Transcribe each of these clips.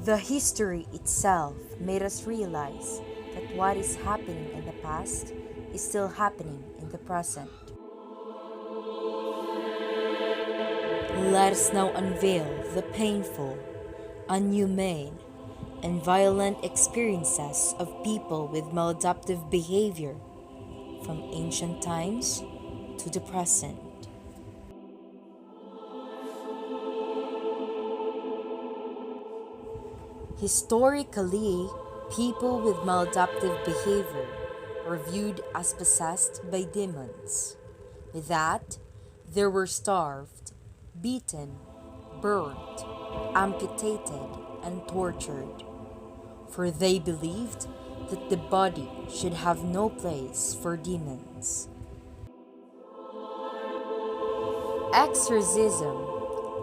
The history itself made us realize that what is happening in the past is still happening in the present. Let us now unveil the painful, inhumane, and violent experiences of people with maladaptive behavior from ancient times to the present. Historically, people with maladaptive behavior were viewed as possessed by demons. With that, they were starved, beaten, burnt, amputated, and tortured, for they believed that the body should have no place for demons. Exorcism,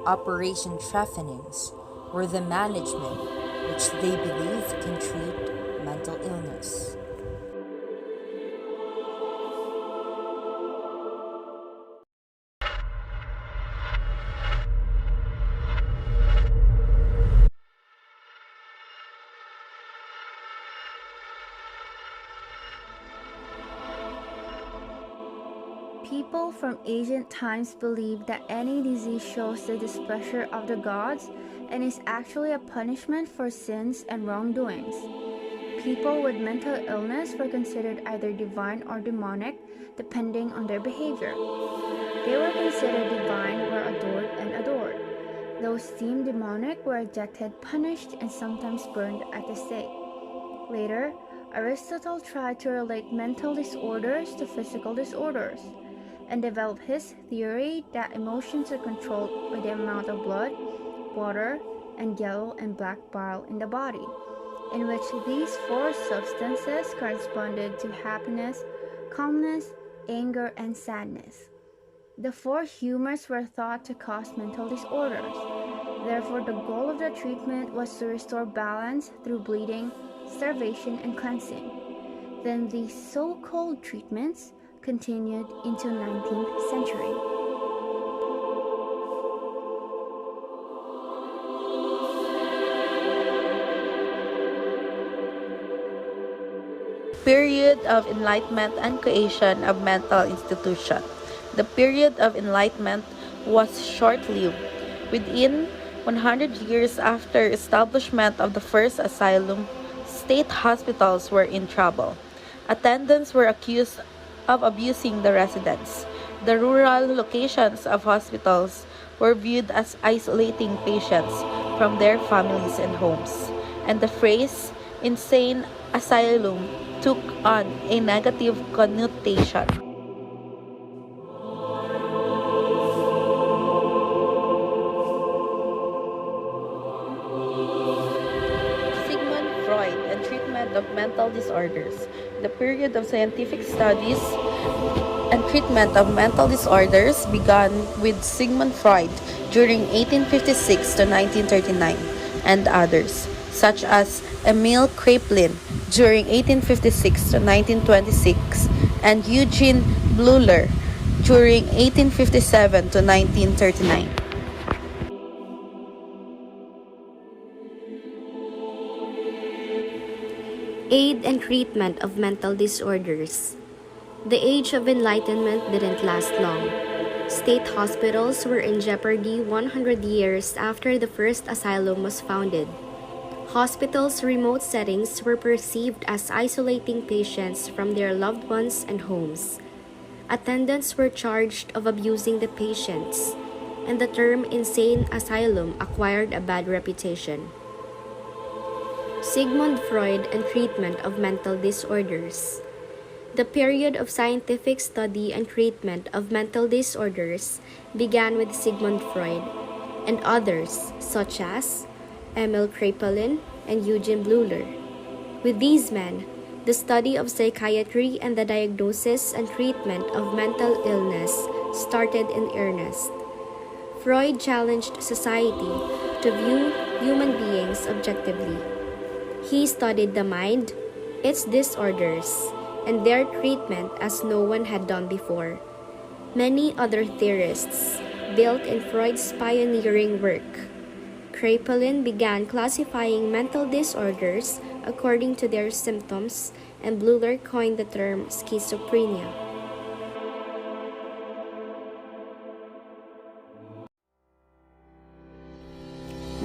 Operation Trephinings, were the management which they believed can treat mental illness. People from ancient times believed that any disease shows the displeasure of the gods and is actually a punishment for sins and wrongdoings. People with mental illness were considered either divine or demonic, depending on their behavior. They were considered divine, were adored, and adored. Those deemed demonic were ejected, punished, and sometimes burned at the stake. Later, Aristotle tried to relate mental disorders to physical disorders and developed his theory that emotions are controlled by the amount of blood, water, and yellow and black bile in the body, in which these four substances corresponded to happiness, calmness, anger, and sadness. The four humors were thought to cause mental disorders. Therefore, the goal of the treatment was to restore balance through bleeding, starvation, and cleansing. Then these so-called treatments continued into 19th century. Period of Enlightenment and creation of mental institution. The period of enlightenment was short-lived. Within 100 years after establishment of the first asylum, state hospitals were in trouble. Attendants were accused of abusing the residents. The rural locations of hospitals were viewed as isolating patients from their families and homes, and the phrase insane asylum took on a negative connotation. Sigmund Freud and treatment of mental disorders. The period of scientific studies and treatment of mental disorders began with Sigmund Freud during 1856 to 1939 and others, such as Emil Kraepelin during 1856 to 1926 and Eugene Bleuler during 1857 to 1939. Aid and treatment of mental disorders. The Age of Enlightenment didn't last long. State hospitals were in jeopardy 100 years after the first asylum was founded. Hospitals' remote settings were perceived as isolating patients from their loved ones and homes. Attendants were charged of abusing the patients, and the term insane asylum acquired a bad reputation. Sigmund Freud and treatment of mental disorders. The period of scientific study and treatment of mental disorders began with Sigmund Freud and others such as Emil Kraepelin and Eugene Bleuler. With these men, the study of psychiatry and the diagnosis and treatment of mental illness started in earnest. Freud challenged society to view human beings objectively. He studied the mind, its disorders, and their treatment as no one had done before. Many other theorists built in Freud's pioneering work, Kraepelin began classifying mental disorders according to their symptoms, and Bleuler coined the term schizophrenia.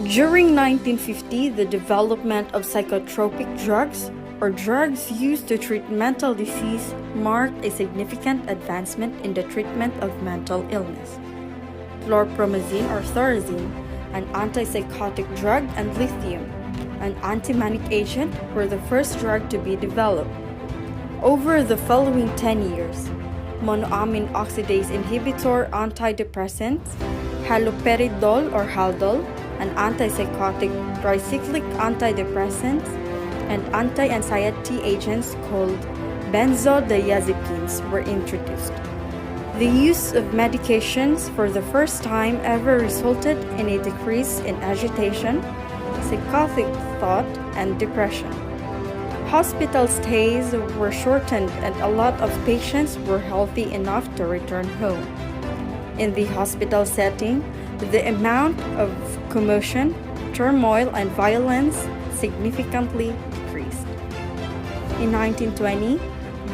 During 1950, the development of psychotropic drugs, or drugs used to treat mental disease, marked a significant advancement in the treatment of mental illness. Chlorpromazine or Thorazine, an antipsychotic drug, and lithium, an antimanic agent, were the first drug to be developed. Over the following 10 years, monoamine oxidase inhibitor antidepressants, haloperidol or Haldol, an antipsychotic tricyclic antidepressants, and anti-anxiety agents called benzodiazepines were introduced. The use of medications for the first time ever resulted in a decrease in agitation, psychotic thought, and depression. Hospital stays were shortened and a lot of patients were healthy enough to return home. In the hospital setting, the amount of commotion, turmoil, and violence significantly decreased. In 1920,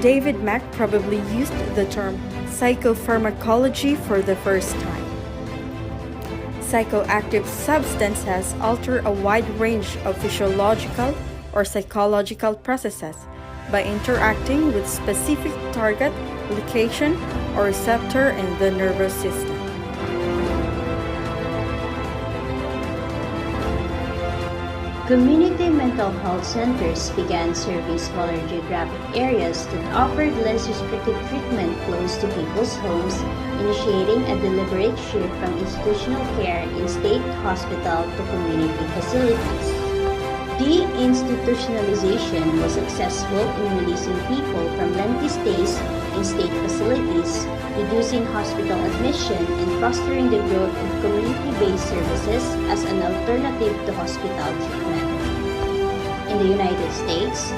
David Mack probably used the term psychopharmacology for the first time. Psychoactive substances alter a wide range of physiological or psychological processes by interacting with specific target, location, or receptor in the nervous system. Community mental health centers began serving smaller geographic areas that offered less restricted treatment close to people's homes, initiating a deliberate shift from institutional care in state hospital to community facilities. De-institutionalization was successful in releasing people from lengthy stays in state facilities, reducing hospital admission, and fostering the growth of community-based services as an alternative to hospital treatment. In the United States,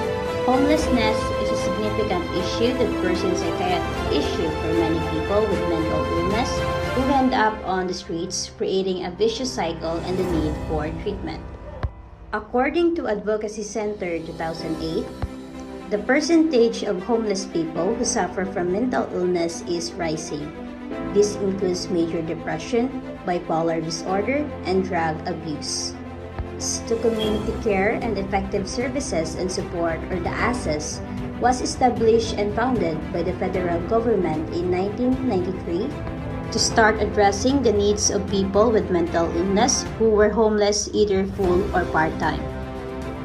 homelessness is a significant issue that worsens psychiatric issue for many people with mental illness who end up on the streets, creating a vicious cycle and the need for treatment. According to Advocacy Center 2008, the percentage of homeless people who suffer from mental illness is rising. This includes major depression, bipolar disorder, and drug abuse. To community care and effective services and support, or the ACES, was established and founded by the federal government in 1993 to start addressing the needs of people with mental illness who were homeless either full or part-time.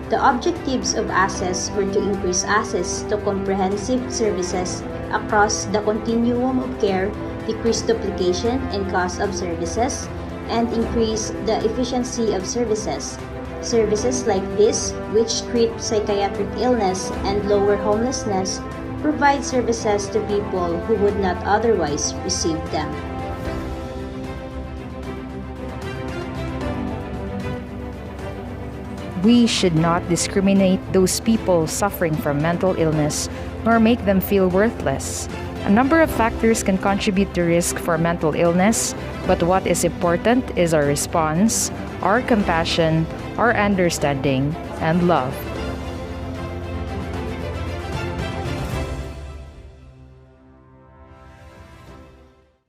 The objectives of ACES were to increase access to comprehensive services across the continuum of care, decrease duplication and cost of services, and increase the efficiency of services. Services like this, which treat psychiatric illness and lower homelessness, provide services to people who would not otherwise receive them. We should not discriminate those people suffering from mental illness, nor make them feel worthless. A number of factors can contribute to risk for mental illness, but what is important is our response, our compassion, our understanding, and love.